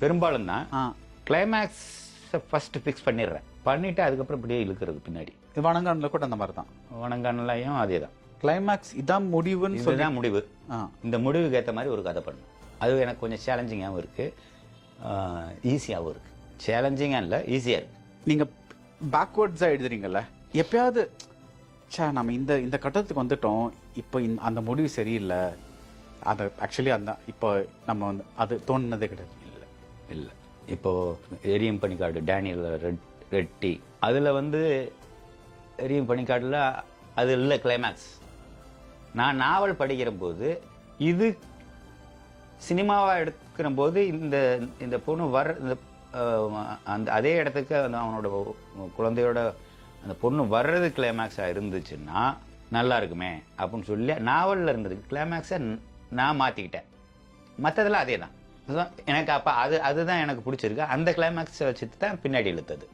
பெரும்பாலும் தான் climax first fix பண்ணிடுறேன். பண்ணிட்டு அதுக்கப்புறம் இப்படியே இழுக்கிறது பின்னாடி. வணங்கானில் கூட அந்த மாதிரி தான். வணங்கானலையும் அதே தான். கிளைமேக்ஸ் இதான் முடிவுன்னு இதுதான் முடிவு. இந்த முடிவுக்கு ஏற்ற மாதிரி ஒரு கதை பண்ணும். அது எனக்கு கொஞ்சம் சேலஞ்சிங்காகவும் இருக்கு, ஈஸியாகவும் இருக்கு. சேலஞ்சிங்காக இல்லை, ஈஸியாக இருக்கு. நீங்கள் பேக்வேர்ட்ஸாக எழுதுறீங்கல்ல, எப்பயாவது நம்ம இந்த கட்டத்துக்கு வந்துட்டோம், இப்போ அந்த முடிவு சரியில்லை, அதை ஆக்சுவலி அந்த இப்போ நம்ம வந்து அது தோணுனதே கிடையாது? இல்லை இல்லை. இப்போது எரியும் பனிக்காடு, டேனியல் ரெட்டி, அதில் வந்து எரியும் பனிக்காட்டில் அது இல்லை கிளைமேக்ஸ். நான் நாவல் படிக்கிற போது, இது சினிமாவாக எடுக்கிற போது இந்த பொண்ணு அந்த அதே இடத்துக்கு அவனோட குழந்தையோட அந்த பொண்ணு வர்றது கிளைமேக்ஸாக இருந்துச்சுன்னா நல்லா இருக்குமே அப்படின்னு சொல்லி நாவலில் இருந்தது கிளைமேக்ஸை நான் மாற்றிக்கிட்டேன். மற்றதெல்லாம் அதே தான். எனக்கு அப்போ அதுதான் எனக்கு பிடிச்சிருக்கு. அந்த கிளைமேக்ஸை வச்சுட்டு தான் பின்னாடி இழுத்தது.